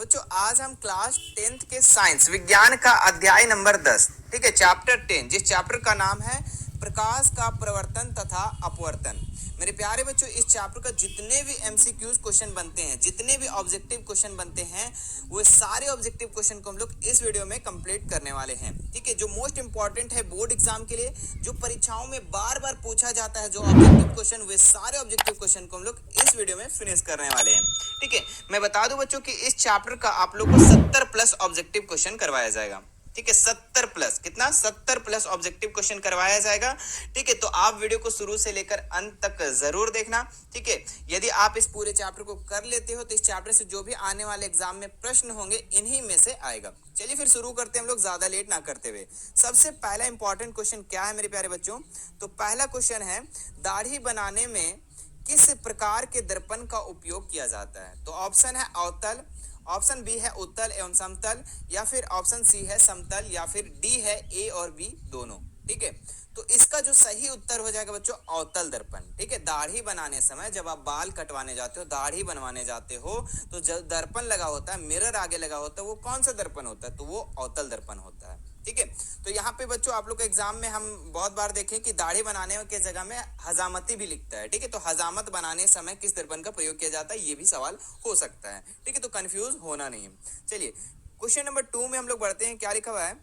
तो बच्चों आज हम क्लास 10th के साइंस विज्ञान का अध्याय नंबर 10, ठीक है, चैप्टर 10, जिस चैप्टर का नाम है प्रकाश का प्रवर्तन तथा अपवर्तन। मेरे प्यारे बच्चों, इस चैप्टर का जितने भी एमसीक्यूज क्वेश्चन बनते हैं, जितने भी ऑब्जेक्टिव क्वेश्चन बनते हैं, वो सारे ऑब्जेक्टिव क्वेश्चन को हम लोग इस वीडियो में कंप्लीट करने वाले हैं। ठीक है, जो मोस्ट इंपॉर्टेंट है बोर्ड एग्जाम के लिए, जो परीक्षाओं में बार बार पूछा जाता है, जो ऑब्जेक्टिव क्वेश्चन, वे सारे ऑब्जेक्टिव क्वेश्चन को हम लोग इस वीडियो में फिनिश करने वाले हैं। ठीक है, मैं बता दूं बच्चों कि इस चैप्टर का आप लोग को 70 प्लस ऑब्जेक्टिव क्वेश्चन करवाया जाएगा। ठीक है, 70 प्लस, कितना, 70 प्लस ऑब्जेक्टिव क्वेश्चन करवाया जाएगा। ठीक है, तो आप वीडियो को शुरू से लेकर अंत तक जरूर देखना। ठीक है, यदि आप इस पूरे चैप्टर को कर लेते हो तो इस चैप्टर से जो भी आने वाले एग्जाम में प्रश्न होंगे इन्हीं में से आएगा। चलिए फिर शुरू करते हैं हम लोग ज्यादा लेट ना करते हुए। सबसे पहला इंपॉर्टेंट क्वेश्चन क्या है मेरे प्यारे बच्चों? तो पहला क्वेश्चन है, दाढ़ी बनाने में किस प्रकार के दर्पण का उपयोग किया जाता है? तो ऑप्शन है अवतल, ऑप्शन बी है उत्तल एवं समतल, या फिर ऑप्शन सी है समतल, या फिर डी है ए और बी दोनों। ठीक है, तो इसका जो सही उत्तर हो जाएगा बच्चों अवतल दर्पण। ठीक है, दाढ़ी बनाने समय जब आप बाल कटवाने जाते हो, दाढ़ी बनवाने जाते हो, तो जब दर्पण लगा होता है, मिरर आगे लगा होता है, वो कौन सा दर्पण होता है? तो वो अवतल दर्पण होता है। ठीक है, तो यहाँ पे बच्चों आप लोग के एग्जाम में हम बहुत बार देखें कि दाढ़ी बनाने के जगह में हजामती भी लिखता है। ठीक है, तो हजामत बनाने समय किस दर्पण का प्रयोग किया जाता है, ये भी सवाल हो सकता है। ठीक है, तो कंफ्यूज होना नहीं है। चलिए क्वेश्चन नंबर 2 में हम लोग बढ़ते हैं। क्या लिखा हुआ है?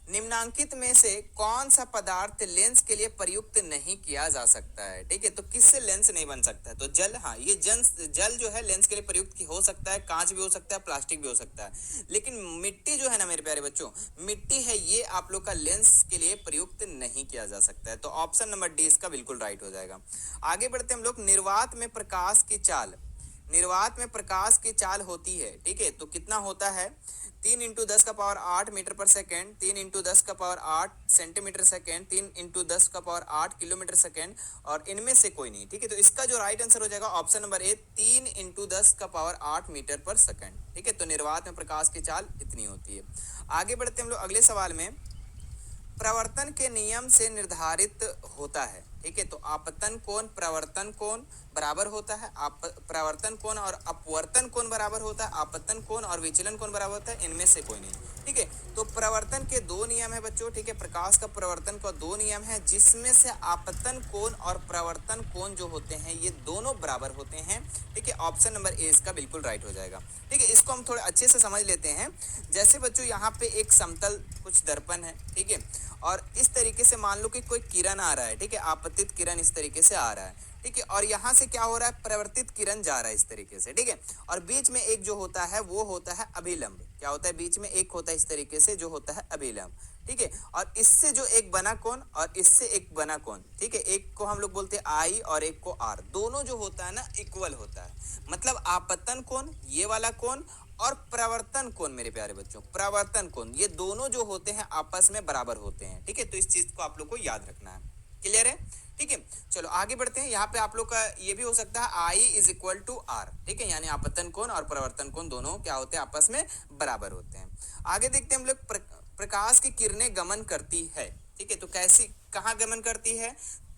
निम्नांकित में से कौन सा पदार्थ लेंस के लिए प्रयुक्त नहीं किया जा सकता है? ठीक है, तो किससे लेंस नहीं बन सकता है? तो जल, हाँ, ये जल जो है लेंस के लिए प्रयुक्त हो सकता है, कांच भी हो सकता है, प्लास्टिक भी हो सकता है, लेकिन मिट्टी जो है ना मेरे प्यारे बच्चों, मिट्टी है, ये आप लोग का लेंस के लिए प्रयुक्त नहीं किया जा सकता है। तो ऑप्शन नंबर डी इसका बिल्कुल राइट हो जाएगा। आगे बढ़ते हम लोग। निर्वात में प्रकाश की चाल, निर्वात में प्रकाश की चाल होती है, ठीक है, तो कितना होता है? 3 इंटू 10 का पावर 8 मीटर पर सेकेंड, 3 इंटू 10 का पावर 8 सेंटीमीटर सेकेंड, 3 इंटू 10 का पावर 8 किलोमीटर सेकेंड, और इनमें से कोई नहीं। ठीक है, तो इसका जो राइट आंसर हो जाएगा ऑप्शन नंबर ए, 3 इंटू 10 का पावर 8 मीटर पर सेकेंड। ठीक है, तो निर्वात में प्रकाश की चाल इतनी होती है। आगे बढ़ते हम लोग अगले सवाल में। प्रवर्तन के नियम से निर्धारित होता है। ठीक है, तो आपतन कोण, प्रवर्तन कोण बराबर होता है, आप प्रवर्तन कोण और अपवर्तन कोण बराबर होता है, आपतन कोण और विचलन कोण बराबर होता है, इनमें से कोई नहीं। ठीक है, तो प्रवर्तन के दो नियम है बच्चों। ठीक है, प्रकाश का प्रवर्तन का दो नियम है, जिसमें से आपतन कोण और प्रवर्तन कोण जो होते हैं ये दोनों बराबर होते हैं। ठीक है, ऑप्शन नंबर ए इसका बिल्कुल राइट हो जाएगा। ठीक है, इसको हम थोड़े अच्छे से समझ लेते हैं। जैसे बच्चों यहाँ पे एक समतल कुछ दर्पण है, ठीक है, और इस तरीके से मान लो कि कोई किरण आ रहा है, ठीक है, आपतित किरण इस तरीके से आ रहा है, ठीक है, और यहाँ से क्या हो रहा है? प्रवर्तित किरण जा रहा है इस तरीके से, ठीक है, और बीच में एक जो होता है वो होता है अभिलंब। क्या होता है? बीच में एक होता है इस तरीके से जो होता है अभिलंब। ठीक है, और इससे जो एक बना कोण और इससे एक बना कोण, ठीक है, एक को हम लोग बोलते हैं आई और एक को आर, दोनों जो होता है ना इक्वल होता है। मतलब आपतन कोण ये वाला कोण और प्रवर्तन कोण मेरे प्यारे बच्चों, प्रवर्तन कोण, ये दोनों जो होते हैं आपस में बराबर होते हैं। ठीक है, तो इस चीज को आप लोग को याद रखना है। क्लियर है? ठीक है, चलो आगे बढ़ते हैं। यहाँ पे आप लोग का ये भी हो सकता है I is equal to are. ठीक है, यानी आपतन कोण और प्रवर्तन कोण दोनों क्या होते हैं? आपस में बराबर होते हैं। आगे देखते हैं हम लोग। प्रकाश की किरणें गमन करती है, ठीक है, तो कैसी, कहाँ गमन करती है?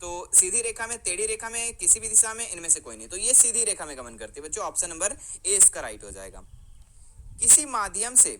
तो सीधी रेखा में, टेढ़ी रेखा में, किसी भी दिशा में, इनमें से कोई नहीं। तो ये सीधी रेखा में गमन करती है बच्चों, ऑप्शन नंबर ए इसका राइट हो जाएगा। किसी माध्यम से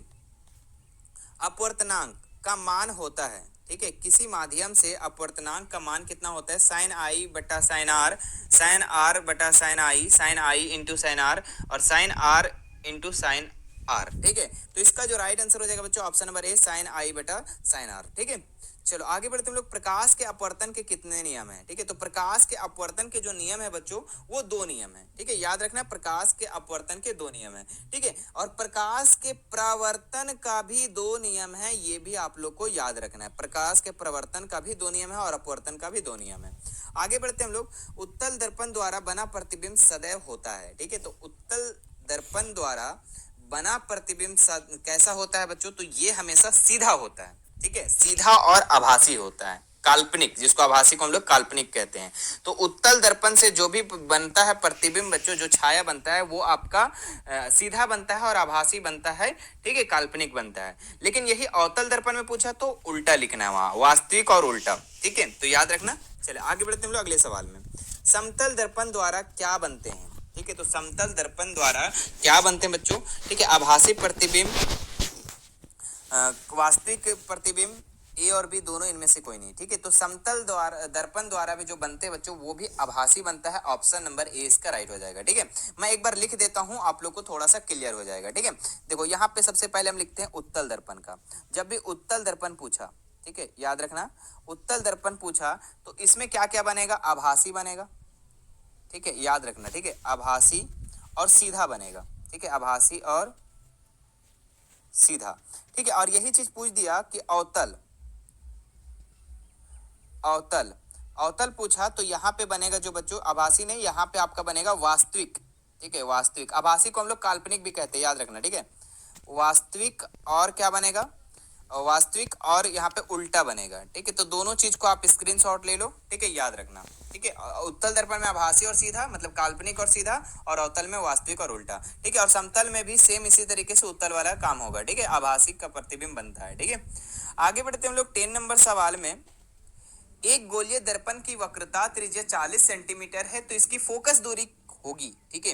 अपवर्तनांक का मान होता है, ठीक है, किसी माध्यम से अपवर्तनांक का मान कितना होता है? साइन आई बटा साइन आर, साइन आर बटा sine I into sine R, और sine R into sine R. ठीक है, तो इसका जो राइट आंसर हो जाएगा बच्चों option number A, sign I बटा साइन आर। ठीक है, चलो आगे बढ़ते हम लोग। प्रकाश के अपवर्तन के कितने नियम हैं? ठीक है, तो प्रकाश के अपवर्तन के जो नियम है बच्चों वो दो नियम है। ठीक है, याद रखना, प्रकाश के अपवर्तन के दो नियम है। ठीक है, और प्रकाश के प्रवर्तन का भी दो नियम है, ये भी आप लोग को याद रखना है। प्रकाश के प्रवर्तन का भी दो नियम है और अपवर्तन का भी दो नियम है। आगे बढ़ते हम लोग। उत्तल दर्पण द्वारा बना प्रतिबिंब सदैव होता है। ठीक है, तो उत्तल दर्पण द्वारा बना प्रतिबिंब कैसा होता है बच्चों? तो ये हमेशा सीधा होता है। ठीक है, सीधा और आभासी होता है, काल्पनिक, जिसको आभासी को हम लोग काल्पनिक कहते हैं। तो उत्तल दर्पण से जो भी बनता है प्रतिबिंब बच्चों, जो छाया बनता है वो आपका सीधा बनता है और आभासी बनता है, ठीक है, काल्पनिक बनता है। लेकिन यही अवतल दर्पण में पूछा तो उल्टा लिखना है वहां, वास्तविक और उल्टा। ठीक है, तो याद रखना। चले आगे बढ़ते हैं हम लोग अगले सवाल में। समतल दर्पण द्वारा क्या बनते हैं? ठीक है, तो समतल दर्पण द्वारा क्या बनते हैं बच्चों, ठीक है, आभासी प्रतिबिंब, वास्तविक प्रतिबिंब, ए और बी दोनों इनमें से कोई नहीं। ठीक है, तो समतल द्वारा दर्पण द्वारा भी जो बनते हैं बच्चों वो भी आभासी बनता है। ऑप्शन नंबर ए इसका राइट हो जाएगा। ठीक है, मैं एक बार लिख देता हूं, आप लोग को थोड़ा सा क्लियर हो जाएगा। ठीक है, देखो यहाँ पे सबसे पहले हम लिखते हैं उत्तल दर्पण का। जब भी उत्तल दर्पण पूछा, ठीक है, याद रखना, उत्तल दर्पण पूछा तो इसमें क्या क्या बनेगा, आभासी बनेगा। ठीक है, याद रखना। ठीक है, आभासी और सीधा बनेगा। ठीक है, आभासी और सीधा। ठीक है, और यही चीज पूछ दिया कि अवतल, अवतल, अवतल पूछा तो यहाँ पे बनेगा जो बच्चों आभासी नहीं, यहाँ पे आपका बनेगा वास्तविक। ठीक है, वास्तविक। आभासी को हम लोग काल्पनिक भी कहते हैं, याद रखना। ठीक है, वास्तविक और क्या बनेगा, वास्तविक और यहाँ पे उल्टा बनेगा। ठीक है, तो दोनों चीज को आप स्क्रीनशॉट ले लो। ठीक है, याद रखना। ठीक है, उत्तल दर्पण में आभासी और सीधा मतलब काल्पनिक और सीधा, और अवतल में वास्तविक और उल्टा। ठीक है, और समतल में भी सेम इसी तरीके से उत्तल वाला काम होगा। ठीक है, आभासी का प्रतिबिंब बनता है। ठीक है, आगे बढ़ते हम लोग 10 नंबर सवाल में। एक गोलीय दर्पण की वक्रता त्रिज्या 40 सेंटीमीटर है तो इसकी फोकस दूरी होगी। ठीक है,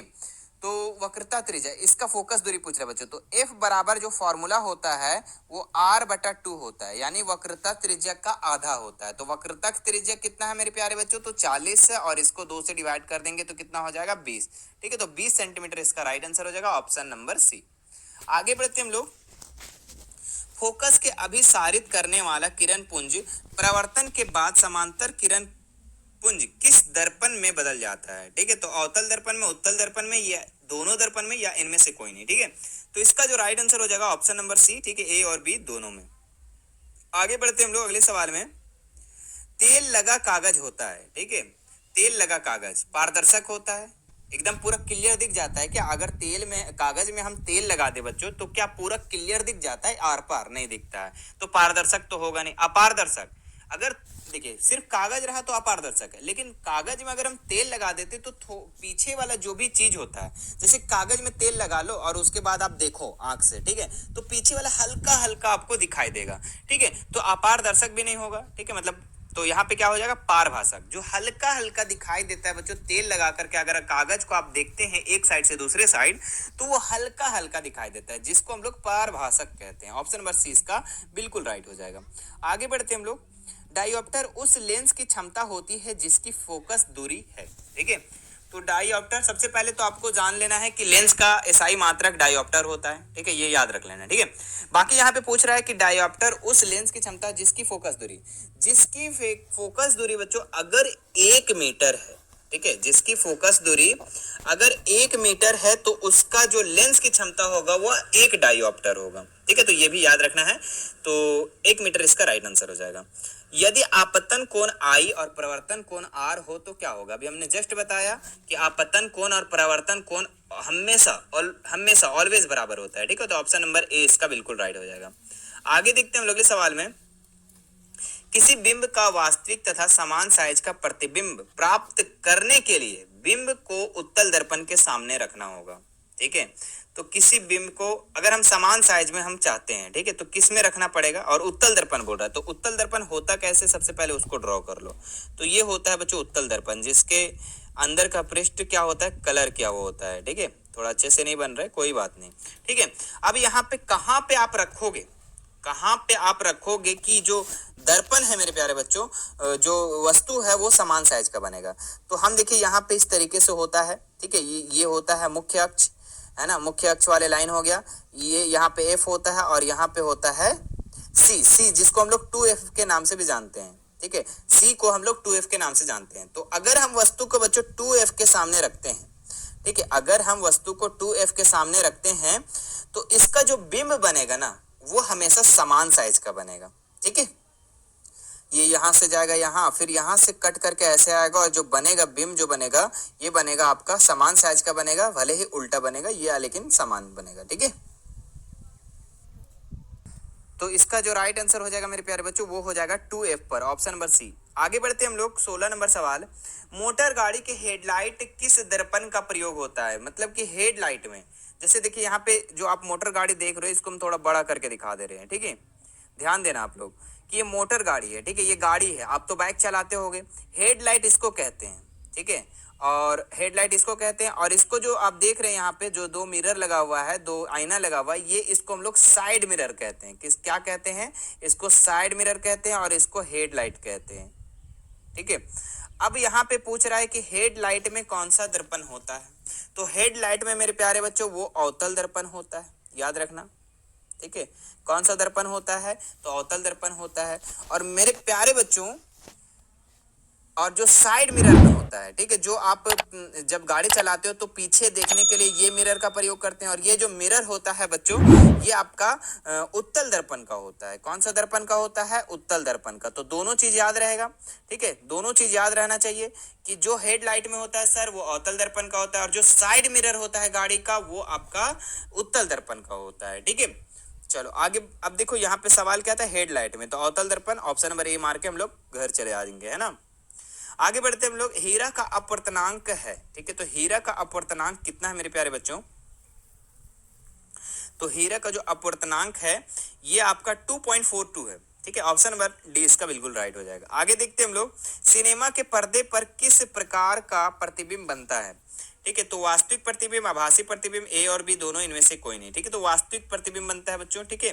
तो वक्रता त्रिज्या, इसका फोकस दूरी पूछ रहा है बच्चों। तो F बराबर जो फॉर्मूला होता है वो R/2 होता है, यानी वक्रता त्रिज्या का आधा होता है। तो वक्रता त्रिज्या कितना है मेरे प्यारे बच्चों, तो 40 है, और इसको 2 से डिवाइड कर देंगे तो कितना हो जाएगा, 20। ठीक है, तो 20 सेंटीमीटर इसका राइट आंसर हो जाएगा, ऑप्शन नंबर सी। आगे बढ़ते हम लोग। फोकस के अभिसारित करने वाला किरण पुंज प्रवर्तन के बाद समांतर किरण पुंज किस दर्पण में बदल जाता है। ठीक है, तो अवतल दर्पण में, उत्तल दर्पण में, या दोनों दर्पण में, या इनमें से कोई नहीं। ठीक है, तो इसका जो राइट आंसर हो जाएगा ऑप्शन नंबर सी। ठीक है, ए और बी दोनों में। आगे बढ़ते हम लोग अगले सवाल में। तेल लगा कागज होता है। ठीक है, तेल लगा कागज पारदर्शक होता है, एकदम पूरा क्लियर दिख जाता है क्या, अगर तेल में, कागज में हम तेल लगा दे बच्चों तो क्या पूरा क्लियर दिख जाता है, आर पार नहीं दिखता है, तो पारदर्शक तो होगा नहीं, अपारदर्शक। अगर देखिए सिर्फ कागज रहा तो अपारदर्शक है, लेकिन कागज में अगर हम तेल लगा देते तो पीछे वाला जो भी चीज होता है, जैसे कागज में तेल लगा लो और उसके बाद आप देखो आंख से, ठीक है, तो पीछे वाला हल्का हल्का आपको दिखाई देगा। ठीक है, तो अपारदर्शक भी नहीं होगा। ठीक है, मतलब तो यहाँ पे क्या हो जाएगा, पारभाषक, जो हल्का हल्का दिखाई देता है बच्चों तेल लगा करके। अगर कागज को आप देखते हैं एक साइड से दूसरे साइड तो वो हल्का हल्का दिखाई देता है, जिसको हम लोग पारभाषक कहते हैं। ऑप्शन नंबर सी इसका बिल्कुल राइट हो जाएगा। आगे बढ़ते हम लोग। डायोप्टर उस लेंस की क्षमता होती है जिसकी फोकस दूरी है। ठीक है, तो डायोप्टर, सबसे पहले तो आपको जान लेना है कि लेंस का एसआई मात्रक डायोप्टर होता है। ठीक है, ये याद रख लेना। ठीक है, बाकी यहाँ पे पूछ रहा है कि डायोप्टर उस लेंस की क्षमता जिसकी फोकस दूरी, जिसकी फोकस दूरी बच्चों अगर 1 मीटर है, ठीक है, जिसकी फोकस दूरी अगर 1 मीटर है तो उसका जो लेंस की क्षमता होगा वो 1 डायोप्टर होगा। ठीक है, तो ये भी याद रखना है। तो 1 मीटर इसका राइट आंसर हो जाएगा। यदि आपतन कोण I और प्रवर्तन कोण R हो तो क्या होगा, अभी हमने जस्ट बताया कि आपतन कोण और प्रवर्तन कोण हमेशा ऑलवेज बराबर होता है। ठीक है, तो ऑप्शन नंबर ए इसका बिल्कुल राइट हो जाएगा। आगे देखते हैं हम लोग अगले सवाल में। किसी बिंब का वास्तविक तथा समान साइज का प्रतिबिंब प्राप्त करने के लिए बिंब को उत्तल दर्पण के सामने रखना होगा। ठीक है, तो किसी बिंब को अगर हम समान साइज में हम चाहते हैं, ठीक है, तो किस में रखना पड़ेगा, और उत्तल दर्पण बोल रहा है, तो उत्तल दर्पण होता कैसे, सबसे पहले उसको ड्रॉ कर लो। तो ये होता है बच्चों उत्तल दर्पण, जिसके अंदर का पृष्ठ क्या होता है, कलर क्या वो होता है। ठीक है, थोड़ा अच्छे से नहीं बन रहा है, कोई बात नहीं। ठीक है, अब यहाँ पे कहाँ पे आप रखोगे, कहाँ पे आप रखोगे कि जो दर्पण है मेरे प्यारे बच्चों, जो वस्तु है वो समान साइज का बनेगा। तो हम देखिए यहाँ पे इस तरीके से होता है। ठीक है, ये होता है मुख्य अक्ष, है ना, मुख्य अक्ष वाले लाइन हो गया। ये यहाँ पे एफ होता है और यहाँ पे होता है सी, जिसको हम लोग 2F के नाम से भी जानते हैं। ठीक है, सी को हम लोग 2F के नाम से जानते हैं। तो अगर हम वस्तु को बच्चों 2F के सामने रखते हैं, ठीक है, अगर हम वस्तु को 2F के सामने रखते हैं तो इसका जो बिंब बनेगा ना वो हमेशा समान साइज का बनेगा। ठीक है, ये यहां से जाएगा यहाँ, फिर यहां से कट करके ऐसे आएगा, और जो बनेगा बिंब जो बनेगा ये बनेगा आपका समान साइज का बनेगा, भले ही उल्टा बनेगा ये, लेकिन समान बनेगा। ठीक है, तो इसका जो राइट आंसर हो जाएगा मेरे प्यारे बच्चों वो हो जाएगा 2F पर, ऑप्शन नंबर सी। आगे बढ़ते हम लोग 16 नंबर सवाल। मोटर गाड़ी के हेडलाइट किस दर्पण का प्रयोग होता है, मतलब कि हेडलाइट में, जैसे देखिए यहाँ पे जो आप मोटर गाड़ी देख रहे हो इसको हम थोड़ा बड़ा करके दिखा दे रहे हैं। ठीक है, ध्यान देना आप लोग कि ये मोटर गाड़ी है। ठीक है, ये गाड़ी है, आप तो बाइक चलाते होगे, हेडलाइट इसको कहते हैं। ठीक है, और हेडलाइट इसको कहते हैं। और इसको जो आप देख रहे हैं यहाँ पे जो दो मिरर लगा हुआ है, दो आईना लगा हुआ है, ये इसको हम लोग साइड मिरर कहते हैं। किस क्या कहते हैं? इसको साइड मिरर कहते हैं और इसको हेडलाइट कहते हैं। ठीक है, अब यहाँ पे पूछ रहा है कि हेडलाइट में कौन सा दर्पण होता है। तो हेडलाइट में मेरे प्यारे बच्चों वो अवतल दर्पण होता है, याद रखना। ठीक है, कौन सा दर्पण होता है? तो अवतल दर्पण होता है। और मेरे प्यारे बच्चों, और जो साइड मिरर में होता है, ठीक है, जो आप जब गाड़ी चलाते हो तो पीछे देखने के लिए ये मिरर का प्रयोग करते हैं। और ये जो मिरर होता है बच्चों, ये आपका उत्तल दर्पण का होता है। कौन सा दर्पण का होता है? उत्तल दर्पण का। तो दोनों चीज याद रहेगा। ठीक है, दोनों चीज याद रहना चाहिए कि जो हेडलाइट में होता है सर वो अवतल दर्पण का होता है, और जो साइड मिरर होता है गाड़ी का वो आपका उत्तल दर्पण का होता है। ठीक है, चलो आगे। अब देखो यहाँ पे सवाल क्या था, हेडलाइट में, तो अवतल दर्पण ऑप्शन नंबर ए मार के हम लोग घर चले आएंगे, है ना। आगे बढ़ते हम लोग, हीरा का अपवर्तनांक है। ठीक है, तो हीरा का अपवर्तनांक कितना है मेरे प्यारे बच्चों? तो हीरा का जो अपवर्तनांक है ये आपका 2.42 है। ठीक है, ऑप्शन नंबर डी इसका बिल्कुल राइट हो जाएगा। आगे देखते हैं हम लोग, सिनेमा के पर्दे पर किस प्रकार का प्रतिबिंब बनता है। ठीक है, तो वास्तविक प्रतिबिंब, आभासी प्रतिबिंब, ए और बी दोनों इनमें से कोई नहीं। ठीक है, तो वास्तविक प्रतिबिंब बनता है बच्चों। ठीक है,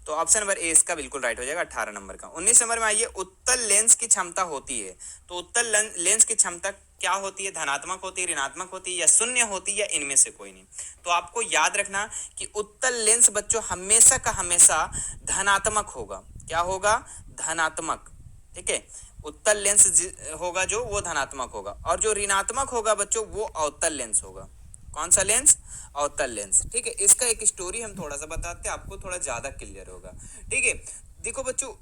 तो ऑप्शन नंबर ए इसका बिल्कुल राइट हो जाएगा 18 नंबर का। 19 नंबर में आइए, उत्तल लेंस की क्षमता होती है। तो उत्तल लेंस की क्षमता क्या होती है? धनात्मक होती है, ऋणात्मक होती है, या शून्य होती है, या इनमें से कोई नहीं। तो आपको याद रखना कि उत्तल लेंस बच्चों हमेशा का हमेशा धनात्मक होगा। क्या होगा? धनात्मक। ठीक है, उत्तल लेंस होगा जो वो धनात्मक होगा, और जो ऋणात्मक होगा बच्चों वो अवतल लेंस होगा। कौन सा लेंस? अवतल लेंस। ठीक है, इसका एक स्टोरी हम थोड़ा सा बताते हैं, आपको थोड़ा ज्यादा क्लियर होगा। ठीक है, देखो बच्चों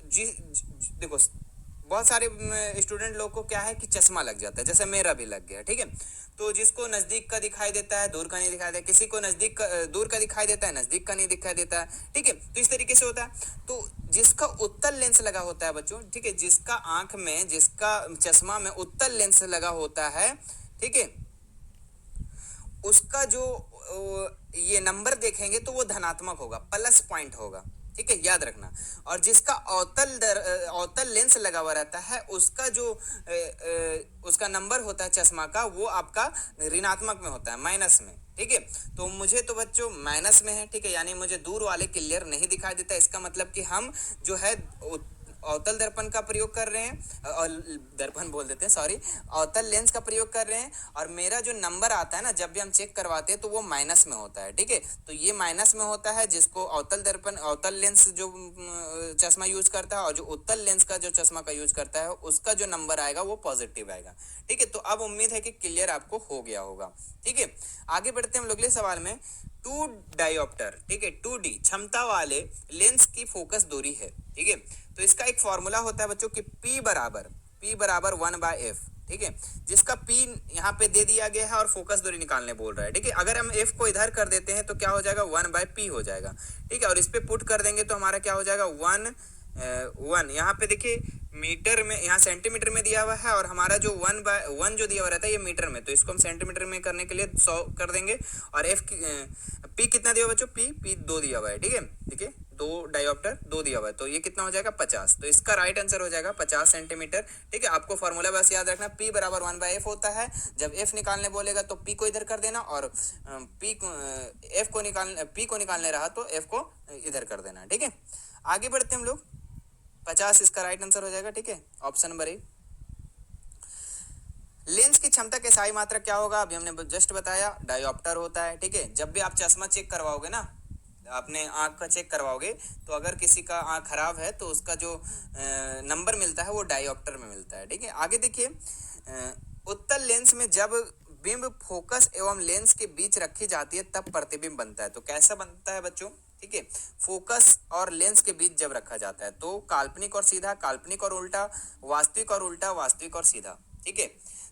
देखो बहुत सारे स्टूडेंट लोग को क्या है कि चश्मा लग जाता है, जैसे मेरा भी लग गया। ठीक है, तो जिसको नजदीक का दिखाई देता है दूर का नहीं दिखाई देता, किसी को नजदीक का दूर का दिखाई देता है, नजदीक का नहीं दिखाई देता है। ठीक है, तो इस तरीके से होता है। तो जिसका उत्तल लेंस लगा होता है बच्चों, ठीक है, जिसका आंख में, जिसका चश्मा में उत्तल लेंस लगा होता है, ठीक है, उसका जो ये नंबर देखेंगे तो वो धनात्मक होगा, प्लस पॉइंट होगा। ठीक है, याद रखना। और जिसका अवतल लेंस लगा हुआ रहता है उसका जो उसका नंबर होता है चश्मा का, वो आपका ऋणात्मक में होता है, माइनस में। ठीक है, तो मुझे तो बच्चों माइनस में है। ठीक है, यानी मुझे दूर वाले क्लियर नहीं दिखाई देता। इसका मतलब कि हम जो है अवतल दर्पण का प्रयोग कर रहे हैं, और दर्पण बोल देते हैं, सॉरी, अवतल लेंस का प्रयोग कर रहे हैं। और मेरा जो नंबर आता है ना जब भी हम चेक करवाते हैं तो वो माइनस में होता है। ठीक है, तो ये माइनस में होता है, जिसको अवतल दर्पण, अवतल लेंस जो चश्मा यूज करता है, और जो उत्तल लेंस का जो चश्मा का यूज करता है उसका जो नंबर आएगा वो पॉजिटिव आएगा। ठीक है, तो अब उम्मीद है कि क्लियर आपको हो गया होगा। ठीक है, आगे बढ़ते हैं हम लोग अगले सवाल में। 2 डायोप्टर, ठीक है, 2D क्षमता वाले लेंस की फोकस दूरी है। ठीक है, तो इसका एक फॉर्मूला होता है बच्चों कि P बराबर 1/f। ठीक है, जिसका P यहाँ पे दे दिया गया है और फोकस दूरी निकालने बोल रहा है। ठीक है, अगर हम F को इधर कर देते हैं तो क्या हो जाएगा? 1/P हो जाएगा। ठीक है, और इस पे पुट कर देंगे तो हमारा क्या हो जाएगा? 1 यहाँ पे देखिए मीटर में, यहाँ सेंटीमीटर में दिया हुआ है, और हमारा जो 1/1 जो दिया हुआ रहता है ये मीटर में, तो इसको हम सेंटीमीटर में करने के लिए 100 कर देंगे। और P कितना दिया हुआ बच्चों? P 2 दिया हुआ है। ठीक है, देखिए 2 डायोप्टर 2 दिया हुआ है, तो ये कितना हो जाएगा? 50। तो इसका राइट आंसर हो जाएगा 50 सेंटीमीटर। ठीक है, आपको फॉर्मूला बस याद रखना, P बराबर 1/f होता है। जब F निकालने बोलेगा तो P को इधर कर देना, और P को निकालने रहा तो F को इधर कर देना। ठीक है, आगे बढ़ते हम लोग। 50 इसका राइट आंसर हो जाएगा। ठीक है, ऑप्शन नंबर ए। लेंस की क्षमता के सही मात्रक क्या होगा? अभी हमने जस्ट बताया, डायोप्टर होता है। ठीक है, जब भी आप चश्मा चेक करवाओगे ना, अपने आंख का चेक करवाओगे, तो अगर किसी का आंख खराब है तो उसका जो नंबर मिलता है वो डायोप्टर में मिलता है। ठीक है, आगे देखिए, उत्तल लेंस में जब बिंब फोकस एवं लेंस के बीच रखी जाती है तब प्रतिबिंब बनता है। तो कैसा बनता है बच्चों? ठीक है, फोकस और लेंस के बीच जब रखा जाता है तो काल्पनिक और सीधा, काल्पनिक और उल्टा, वास्तविक और उल्टा, वास्तविक और सीधा। ठीक है,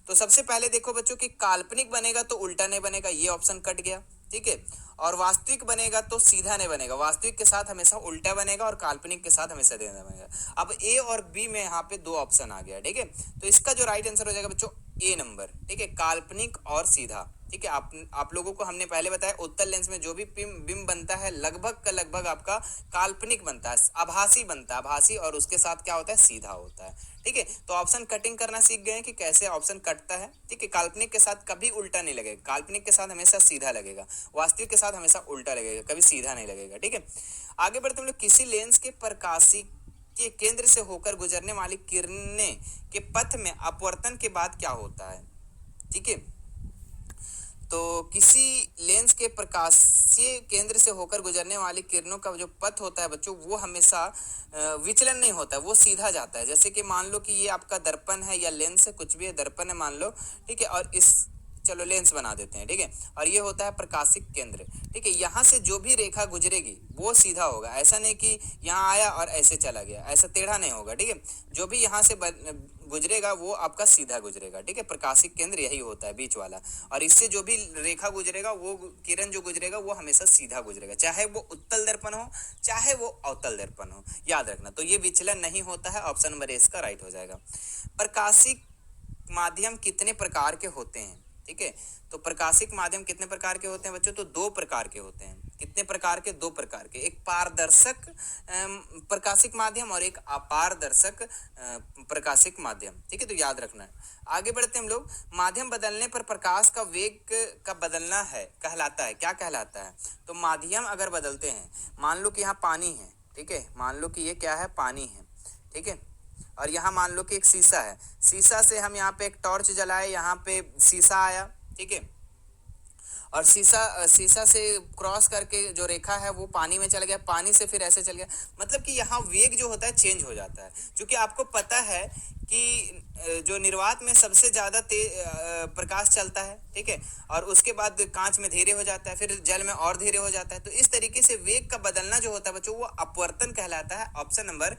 तो सबसे पहले देखो बच्चों कि काल्पनिक बनेगा तो उल्टा नहीं बनेगा, ये ऑप्शन कट गया। ठीक है, और वास्तविक बनेगा तो सीधा नहीं बनेगा, वास्तविक के साथ हमेशा उल्टा बनेगा, और काल्पनिक के साथ हमेशा सीधा बनेगा। अब ए और बी में यहाँ पे 2 ऑप्शन आ गया। ठीक है, तो इसका जो राइट आंसर हो जाएगा बच्चों ए नंबर, ठीक है, काल्पनिक और सीधा। ठीक है, आप लोगों को हमने पहले बताया उत्तल लेंस में जो भी बिंब बनता है लगभग का लगभग आपका काल्पनिक बनता है, आभासी बनता है, आभासी, और उसके साथ क्या होता है, सीधा होता है। ठीक है, तो ऑप्शन कटिंग करना सीख गए कि कैसे ऑप्शन कटता है। ठीक है, काल्पनिक के साथ कभी उल्टा नहीं लगेगा, काल्पनिक के साथ हमेशा सीधा लगेगा, वास्तविक के साथ हमेशा उल्टा लगेगा, कभी सीधा नहीं लगेगा। ठीक है, आगे बढ़ते हम लोग। किसी लेंस के प्रकाशी के केंद्र से होकर गुजरने वाली किरणें के पथ में अपवर्तन के बाद क्या होता है। ठीक है, तो किसी लेंस के प्रकाशीय केंद्र से होकर गुजरने वाली किरणों का जो पथ होता है बच्चों, वो हमेशा विचलन नहीं होता है, वो सीधा जाता है। जैसे कि मान लो कि ये आपका दर्पण है या लेंस है, कुछ भी है, दर्पण है मान लो, ठीक है, और इस, चलो लेंस बना देते हैं, ठीक है, और ये होता है प्रकाशिक केंद्र। ठीक है, यहाँ से जो भी रेखा गुजरेगी वो सीधा होगा, ऐसा नहीं कि यहाँ आया और ऐसे चला गया, ऐसा टेढ़ा नहीं होगा। ठीक है, जो भी यहाँ से गुजरेगा वो आपका सीधा गुजरेगा। ठीक है, प्रकाशिक केंद्र यही होता है, बीच वाला, और इससे जो भी रेखा गुजरेगा, वो किरण जो गुजरेगा वो हमेशा सीधा गुजरेगा, चाहे वो उत्तल दर्पण हो चाहे वो अवतल दर्पण हो, याद रखना। तो ये विचलन नहीं होता है, ऑप्शन नंबर ए इसका राइट हो जाएगा। प्रकाशिक माध्यम कितने प्रकार के होते हैं। ठीक है, तो प्रकाशिक माध्यम कितने प्रकार के होते हैं बच्चों, तो दो प्रकार के होते हैं। कितने प्रकार के, दो प्रकार के, एक पारदर्शक प्रकाशिक माध्यम और एक अपारदर्शक प्रकाशिक माध्यम। ठीक है, तो याद रखना है। आगे बढ़ते हम लोग। माध्यम बदलने पर प्रकाश का वेग का बदलना है कहलाता है, क्या कहलाता है, तो माध्यम अगर बदलते हैं, मान लो कि यहाँ पानी है, ठीक है, मान लो कि ये क्या है, पानी है, ठीक है, और यहाँ मान लो कि एक शीशा है, शीशा से हम यहाँ पे एक टॉर्च जलाए, यहाँ पे शीशा आया, ठीक है, और शीशा से क्रॉस करके जो रेखा है वो पानी में चला गया, पानी से फिर ऐसे चल गया, मतलब कि यहाँ वेग जो होता है चेंज हो जाता है। क्योंकि आपको पता है कि जो निर्वात में सबसे ज़्यादा प्रकाश चलता है, ठीक है, और उसके बाद कांच में धीरे हो जाता है, फिर जल में और धीरे हो जाता है। तो इस तरीके से वेग का बदलना जो होता है बच्चों, वो अपवर्तन कहलाता है। ऑप्शन नंबर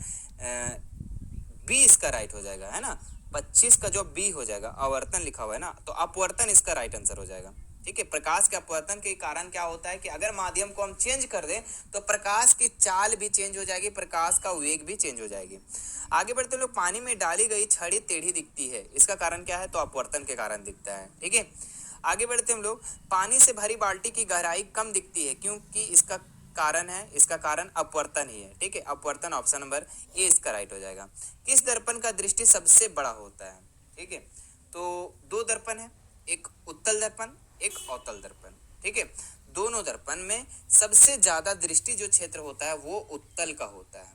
बी इसका राइट हो जाएगा, है ना, 25 का जो बी हो जाएगा, आवर्तन लिखा हुआ है ना, तो अपवर्तन इसका राइट आंसर हो जाएगा। ठीक है, प्रकाश के अपवर्तन के कारण क्या होता है कि अगर माध्यम को हम चेंज कर दें तो प्रकाश की चाल भी चेंज हो जाएगी, प्रकाश का वेग भी चेंज हो जाएगी। आगे बढ़ते लोग। पानी में डाली गई छड़ी टेढ़ी दिखती है, इसका कारण क्या है, तो अपवर्तन के कारण दिखता है। ठीक है, आगे बढ़ते हम लोग। पानी से भरी बाल्टी की गहराई कम दिखती है, क्योंकि इसका कारण है, इसका कारण अपवर्तन ही है। ठीक है, अपवर्तन ऑप्शन नंबर ए इसका राइट हो जाएगा। किस दर्पण का दृष्टि सबसे बड़ा होता है। ठीक है, तो दो दर्पण है, एक उत्तल दर्पण, एक अवतल दर्पण। ठीक है, दोनों दर्पण में सबसे ज्यादा दृष्टि जो क्षेत्र होता है वो उत्तल का होता है।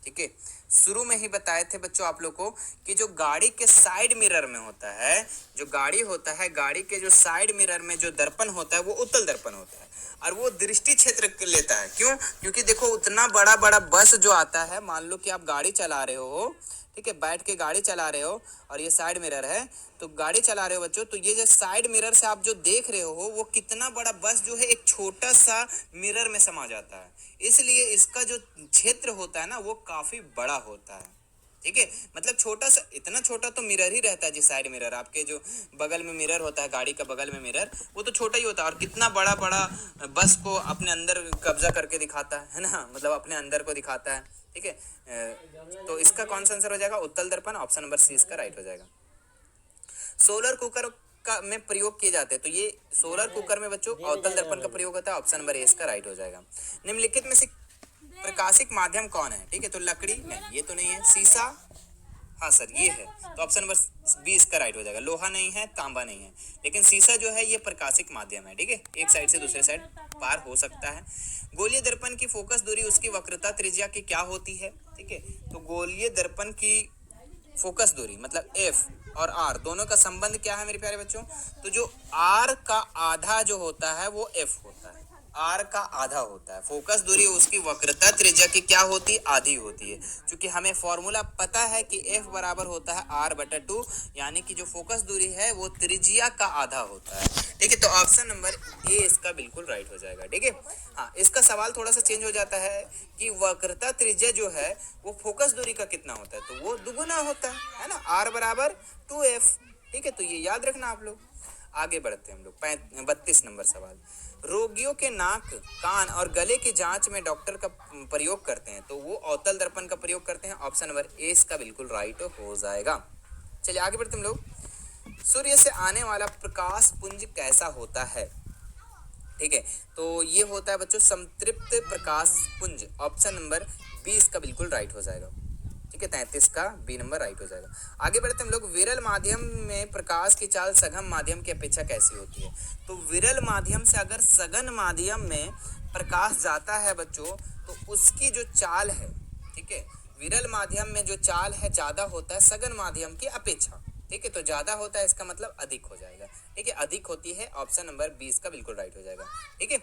ठीक है, शुरू में ही बताए थे बच्चों आप लोग को कि जो गाड़ी के साइड मिरर में होता है, जो गाड़ी होता है, गाड़ी के जो साइड मिरर में जो दर्पण होता है वो उत्तल दर्पण होता है, और वो दृष्टि क्षेत्र लेता है। क्यों, क्योंकि देखो उतना बड़ा बड़ा बस जो आता है, मान लो कि आप गाड़ी चला रहे हो, ठीक है, बैठ के गाड़ी चला रहे हो, और ये साइड मिरर है, तो गाड़ी चला रहे हो बच्चों, तो ये जो साइड मिरर से आप जो देख रहे हो वो कितना बड़ा बस जो है एक छोटा सा मिरर में समा जाता है, इसलिए इसका जो क्षेत्र होता है ना वो काफी बड़ा होता है। ठीक है, मतलब छोटा सा, इतना छोटा तो मिरर ही रहता है जी, साइड मिरर, आपके जो बगल में मिरर होता है, गाड़ी का बगल में मिरर, वो तो छोटा ही होता है, और कितना बड़ा बड़ा बस को अपने अंदर कब्जा करके दिखाता है ना, मतलब अपने अंदर को दिखाता है। ठीक है, तो इसका कौन सा आंसर हो जाएगा, उत्तल दर्पण, ऑप्शन नंबर सी इसका राइट हो जाएगा। सोलर कुकर का में प्रयोग किए जाते हैं, तो ये सोलर कुकर में बच्चों अवतल दर्पण का प्रयोग होता है, ऑप्शन नंबर ए इसका राइट हो जाएगा। निम्नलिखित में से प्रकाशिक माध्यम कौन है। ठीक है, तो लकड़ी नहीं, ये तो नहीं है, शीशा, हाँ सर ये है, तो ऑप्शन नंबर बी इसका राइट हो जाएगा। लोहा नहीं है, तांबा नहीं है, लेकिन शीशा जो है ये प्रकाशिक माध्यम है। ठीक है, एक साइड से दूसरे साइड पार हो सकता है। गोलीय दर्पण की फोकस दूरी उसकी वक्रता त्रिज्या की क्या होती है। ठीक है, तो गोलीय दर्पण की फोकस दूरी मतलब एफ और आर दोनों का संबंध क्या है मेरे प्यारे बच्चों, तो जो आर का आधा जो होता है वो एफ होता है, आर का आधा होता है। फोकस दूरी उसकी वक्रता त्रिज्या की क्या होती है, आधी होती है। क्योंकि हमें फॉर्मूला पता है कि एफ बराबर होता है आर बटा 2, यानी कि जो फोकस दूरी है वो त्रिज्या का आधा होता है। ठीक है, तो ऑप्शन नंबर ए इसका बिल्कुल राइट हो जाएगा। ठीक है, हाँ इसका सवाल थोड़ा सा चेंज हो जाता है कि वक्रता त्रिज्या जो है वो फोकस दूरी का कितना होता है, तो वो दुगुना होता है ना, आर बराबर 2f। ठीक है, तो ये याद रखना आप लोग। आगे बढ़ते हैं हम लोग 32 नंबर सवाल। रोगियों के नाक, कान और गले की जांच में डॉक्टर का प्रयोग करते हैं, तो वो अवतल दर्पण का प्रयोग करते हैं, ऑप्शन नंबर ए इसका बिल्कुल राइट हो जाएगा। चलिए आगे बढ़ते हम लोग। सूर्य से आने वाला प्रकाश पुंज कैसा होता है? ठीक है, तो ये होता है बच्चों संतृप्त प्रकाश पुंज। ऑप्शन नंबर 20 का बिल्कुल राइट हो जाएगा। ठीक है, 33 का बी नंबर राइट हो जाएगा। आगे बढ़ते हम लोग, विरल माध्यम में प्रकाश की चाल सघन माध्यम की अपेक्षा कैसी होती है? तो विरल माध्यम से अगर सघन माध्यम में प्रकाश जाता है बच्चों, तो उसकी जो चाल है, ठीक है, विरल माध्यम में जो चाल है ज्यादा होता है सघन माध्यम की अपेक्षा। ठीक है, तो ज्यादा होता है इसका मतलब अधिक हो जाएगा। ठीक है, अधिक होती है, ऑप्शन नंबर 20 का बिल्कुल राइट हो जाएगा। ठीक है,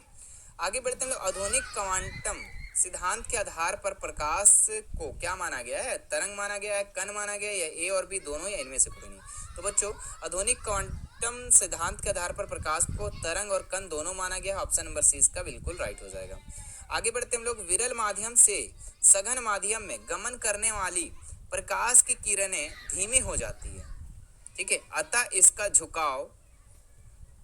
आगे बढ़ते हैं लोग, आधुनिक क्वांटम सिद्धांत के आधार पर प्रकाश को क्या माना गया है? तरंग माना गया है, कण माना गया है, या ए और बी दोनों, या इनमें से कोई नहीं? तो बच्चों आधुनिक क्वांटम सिद्धांत के आधार पर प्रकाश को तरंग और कण दोनों माना गया है। ऑप्शन नंबर 30 का बिल्कुल राइट हो जाएगा। आगे बढ़ते हम लोग, विरल माध्यम से सघन माध्यम में गमन करने वाली प्रकाश की किरणें धीमी हो जाती है। ठीक है, अतः इसका झुकाव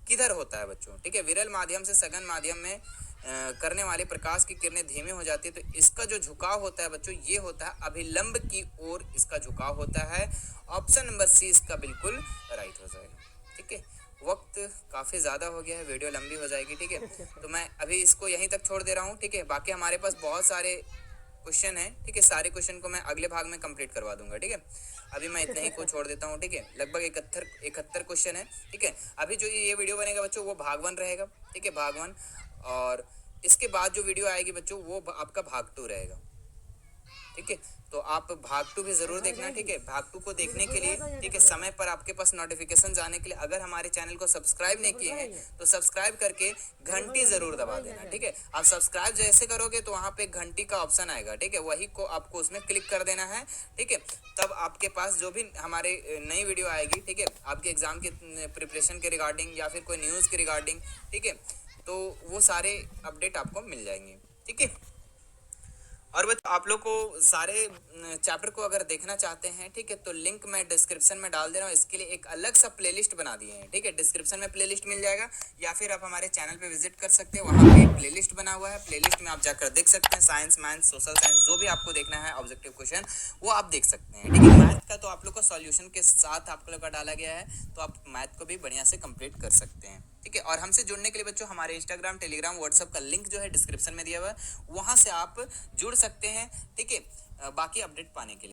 किधर होता है बच्चों? ठीक है, विरल माध्यम से सघन माध्यम में करने वाले प्रकाश की किरणें धीमी हो जाती है, तो इसका जो झुकाव होता है बच्चों ये होता है अभिलंब की ओर इसका झुकाव होता है। ऑप्शन नंबर सी इसका बिल्कुल राइट हो जाएगा। ठीक है, वक्त काफी ज्यादा हो गया है, वीडियो लंबी हो जाएगी। ठीक है, तो मैं अभी इसको यहीं तक छोड़ दे रहा हूँ। ठीक है, बाकी हमारे पास बहुत सारे क्वेश्चन है। ठीक है, सारे क्वेश्चन को मैं अगले भाग में कंप्लीट करवा दूंगा। ठीक है, अभी मैं इतने ही को छोड़ देता हूँ। ठीक है, लगभग 71 क्वेश्चन है। ठीक है, अभी जो ये वीडियो बनेगा बच्चों वो भाग 1 रहेगा। ठीक है, भाग 1, और इसके बाद जो वीडियो आएगी बच्चों वो आपका भाग 2 रहेगा। ठीक है, तो आप भाग 2 भी जरूर देखना। ठीक है, भाग 2 को देखने के लिए, ठीक है, समय पर आपके पास नोटिफिकेशन आने के लिए अगर हमारे चैनल को सब्सक्राइब नहीं किए हैं तो सब्सक्राइब करके घंटी जरूर दबा देना। ठीक है, आप सब्सक्राइब जैसे करोगे तो वहां पे घंटी का ऑप्शन आएगा। ठीक है, वही को आपको उसमें क्लिक कर देना है। ठीक है, तब आपके पास जो भी हमारे नई वीडियो आएगी, ठीक है, आपके एग्जाम के प्रिपरेशन के रिगार्डिंग या फिर कोई न्यूज के रिगार्डिंग, ठीक है, तो वो सारे अपडेट आपको मिल जाएंगे। ठीक है, और बच्चों आप लोग को सारे चैप्टर को अगर देखना चाहते हैं, ठीक है, तो लिंक मैं डिस्क्रिप्शन में डाल दे रहा हूँ। इसके लिए एक अलग सा प्लेलिस्ट बना दिए हैं। ठीक है, डिस्क्रिप्शन में प्लेलिस्ट मिल जाएगा, या फिर आप हमारे चैनल पे विजिट कर सकते हैं, वहाँ पे प्लेलिस्ट बना हुआ है। प्लेलिस्ट में आप जाकर देख सकते हैं, साइंस, मैथ्स, सोशल साइंस, जो भी आपको देखना है ऑब्जेक्टिव क्वेश्चन वो आप देख सकते हैं। ठीक है, मैथ का तो आप लोग का सॉल्यूशन के साथ आप लोग का डाला गया है, तो आप मैथ को भी बढ़िया से कंप्लीट कर सकते हैं। ठीक है, और हमसे जुड़ने के लिए बच्चों हमारे इंस्टाग्राम, टेलीग्राम, व्हाट्सएप का लिंक जो है डिस्क्रिप्शन में दिया हुआ है, वहां से आप जुड़ सकते हैं। ठीक है, बाकी अपडेट पाने के लिए।